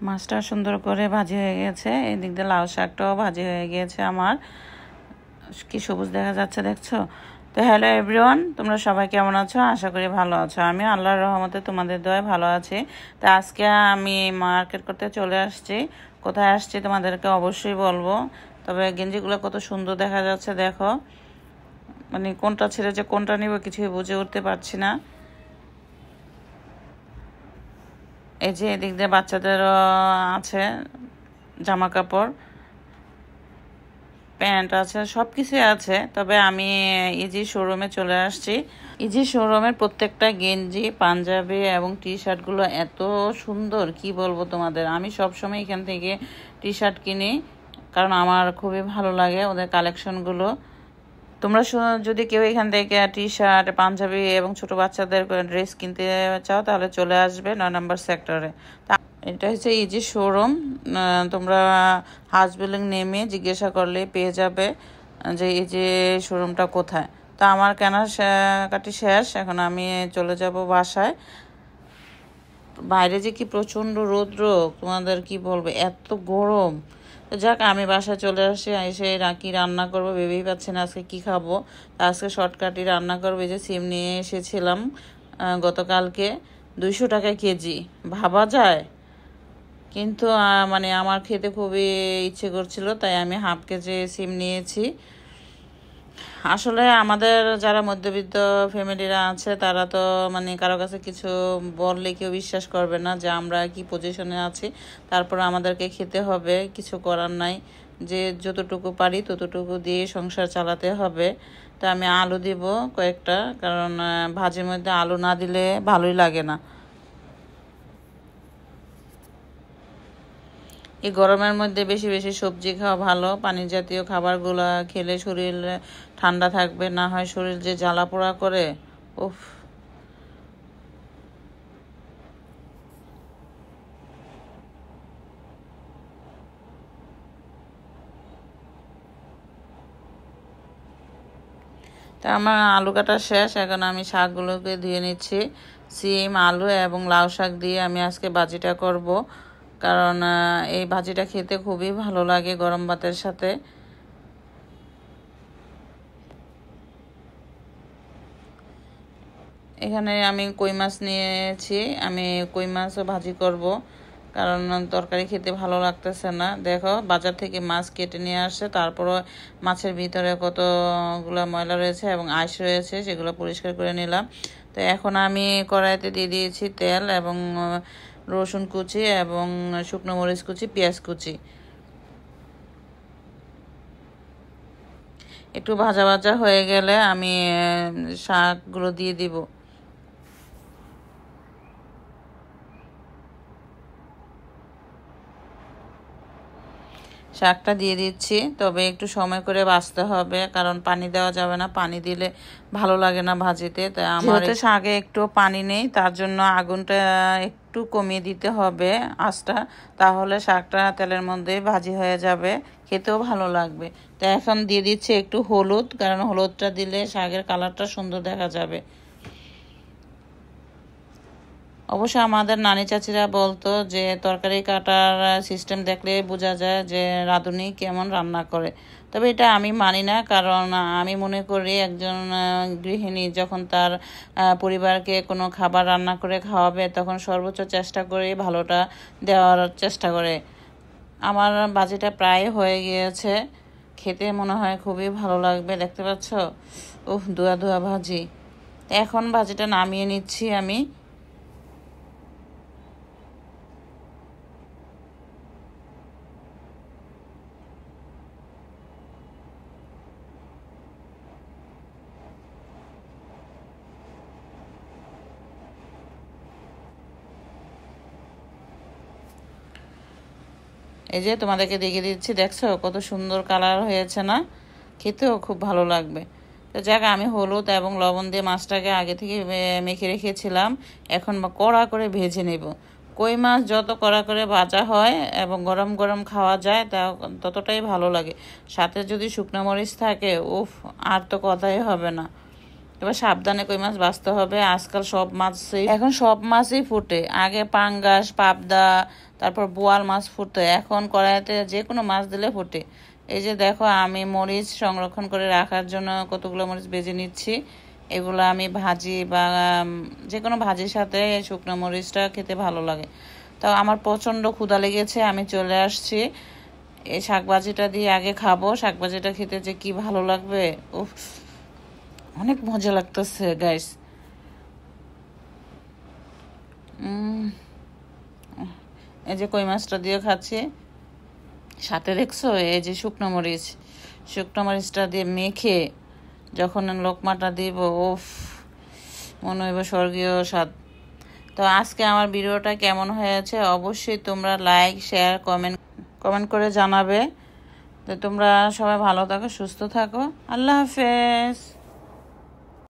মাছটা সুন্দর করে ভাজি হয়ে গেছে, এদিক দিয়ে লাউ শাকটাও ভাজি হয়ে গিয়েছে আমার। কি সবুজ দেখা যাচ্ছে দেখছো? তো হ্যালো এভরিওয়ান, তোমরা সবাই কেমন আছো? আশা করি ভালো আছো। আমি আল্লাহর রহমতে তোমাদের দয়ায় ভালো আছি। তো আজকে আমি মার্কেট করতে চলে আসছি। কোথায় আসছি তোমাদেরকে অবশ্যই বলবো। তবে গেঞ্জিগুলো কত সুন্দর দেখা যাচ্ছে দেখো, মানে কোনটা ছেড়ে যে কোনটা নিব কিছুই বুঝে উঠতে পারছি না। এই যে এদিক দিয়ে বাচ্চাদেরও আছে জামা কাপড়, প্যান্ট আছে, সব কিছুই আছে। তবে আমি ইজি শোরুমে চলে আসছি। ইজি শোরুমের প্রত্যেকটা গেঞ্জি, পাঞ্জাবি এবং টি শার্টগুলো এত সুন্দর, কি বলবো তোমাদের। আমি সবসময় এখান থেকে টি শার্ট কিনি, কারণ আমার খুবই ভালো লাগে ওদের কালেকশনগুলো। তোমরা যদি কেউ এখান থেকে টি শার্ট, পাঞ্জাবি এবং ছোট বাচ্চাদের ড্রেস কিনতে চাও তাহলে চলে আসবে 9 নম্বর সেক্টরে। এটা হচ্ছে ইজি শোরুম। তোমরা হাউস বিল্ডিং নেমে জিজ্ঞাসা করলে পেয়ে যাবে যে এই যে শোরুমটা কোথায়। তো আমার কেনাকাটি শেষ, এখন আমি চলে যাব বাসায়। বাইরে যে কি প্রচণ্ড রৌদ্র, তোমাদের কি বলবো, এত গরম। তো যাক, আমি বাসায় চলে আসি। এসে কি রান্না করবো ভেবেই পাচ্ছি না আজকে কি খাবো। আজকে শর্টকাটই রান্না করবো। এই যে সিম নিয়ে এসেছিলাম গতকালকে, 200 টাকা কেজি। ভাবা যায়, কিন্তু মানে আমার খেতে খুবই ইচ্ছে করছিল, তাই আমি হাফ কেজি সিম নিয়েছি। আসলে আমাদের যারা মধ্যবিত্ত ফ্যামিলিরা আছে তারা তো মানে কারো কাছে কিছু বললে কেউ বিশ্বাস করবে না যে আমরা কি পজিশনে আছি। তারপর আমাদেরকে খেতে হবে, কিছু করার নাই। যে যতটুকু পারি ততটুকু দিয়ে সংসার চালাতে হবে। তো আমি আলু দিব কয়েকটা, কারণ ভাজির মধ্যে আলু না দিলে ভালোই লাগে না। এই গরমের মধ্যে বেশি বেশি সবজি খাওয়া ভালো। পানি জাতীয় খাবারগুলো খেলে শরীর ঠান্ডা থাকবে, না হয় শরীর যে জ্বালা পোড়া করে, উফ। তা আমার আলু কাটা শেষ, এখন আমি শাকগুলোকে ধুয়ে নিচ্ছি। সিম, আলু এবং লাউ শাক দিয়ে আমি আজকে ভাজিটা করব, কারণ এই ভাজিটা খেতে খুবই ভালো লাগে গরম ভাতের সাথে। এখানে আমি কই মাছ নিয়েছি, আমি কই মাছও ভাজি করব, কারণ তরকারি খেতে ভালো লাগতেছে না। দেখো, বাজার থেকে মাছ কেটে নিয়ে আসছে, তারপরও মাছের ভিতরে কতগুলো ময়লা রয়েছে এবং আঁশ রয়েছে, সেগুলো পরিষ্কার করে নিলাম। তো এখন আমি কড়াইতে দিয়ে দিয়েছি তেল এবং রসুন কুচি এবং শুকনো মরিচ কুচি, পেঁয়াজ কুচি। একটু ভাজা ভাজা হয়ে গেলে আমি শাকগুলো দিয়ে দিব। শাকটা দিয়ে দিচ্ছি, তবে একটু সময় করে ভাজতে হবে, কারণ পানি দেওয়া যাবে না। পানি দিলে ভালো লাগে না ভাজিতে। তাই আমার শাকে একটু পানি নেই, তার জন্য আগুনটা একটু কমিয়ে দিতে হবে আঁচটা, তাহলে শাকটা তেলের মধ্যে ভাজি হয়ে যাবে, খেতেও ভালো লাগবে। তো এখন দিয়ে দিচ্ছি একটু হলুদ, কারণ হলুদটা দিলে শাকের কালারটা সুন্দর দেখা যাবে। অবশ্য আমাদের নানি চাচিরা বলতো যে তরকারি কাটার সিস্টেম দেখলে বোঝা যায় যে রাঁধুনি কেমন রান্না করে। তবে এটা আমি মানি না, কারণ আমি মনে করি একজন গৃহিণী যখন তার পরিবারকে কোনো খাবার রান্না করে খাওয়াবে, তখন সর্বোচ্চ চেষ্টা করে ভালোটা দেওয়ার চেষ্টা করে। আমার ভাজিটা প্রায় হয়ে গিয়েছে, খেতে মনে হয় খুবই ভালো লাগবে। দেখতে পাচ্ছ, উহ, ধোয়া ধোয়া ভাজি। এখন ভাজিটা নামিয়ে নিচ্ছি আমি। এই যে তোমাদেরকে দেখিয়ে দিচ্ছি, দেখছো কত সুন্দর কালার হয়েছে না? খেতেও খুব ভালো লাগবে। তো যাক, আমি হলুদ এবং লবণ দিয়ে মাছটাকে আগে থেকে মেখে রেখেছিলাম, এখন কড়া করে ভেজে নেব। কই মাছ যত কড়া করে ভাজা হয় এবং গরম গরম খাওয়া যায় তা ততটাই ভালো লাগে। সাথে যদি শুকনো মরিচ থাকে, উফ, আর তো কথাই হবে না। এবার সাবধানে কই মাছ বাছতে হবে। আজকাল সব মাছই, এখন সব মাছই ফুটে। আগে পাঙ্গাস, পাবদা, তারপর বোয়াল মাছ ফুটতো, এখন কড়াইতে যে কোনো মাছ দিলে ফুটে। এই যে দেখো আমি মরিচ সংরক্ষণ করে রাখার জন্য কতগুলো মরিচ ভেজে নিচ্ছি। এগুলো আমি ভাজি বা যে কোনো ভাজির সাথে এই শুকনো মরিচটা খেতে ভালো লাগে। তো আমার প্রচণ্ড ক্ষুধা লেগেছে, আমি চলে আসছি। এই শাকভাজিটা দিয়ে আগে খাবো, শাকভাজিটা খেতে যে কি ভালো লাগবে, উফ অনেক মজা লাগতেছে গাইস। এই যে কই মাছটা দিয়ে খাচ্ছি, সাথে দেখছো এই যে শুকনো মরিচটা দিয়ে মেখে যখন লোকমাটা দিব, উফ মনে হইব স্বর্গীয় স্বাদ। তো আজকে আমার ভিডিওটা কেমন হয়েছে অবশ্যই তোমরা লাইক শেয়ার কমেন্ট করে জানাবে। তো তোমরা সবাই ভালো থাকো, সুস্থ থাকো, আল্লাহ হাফেজ।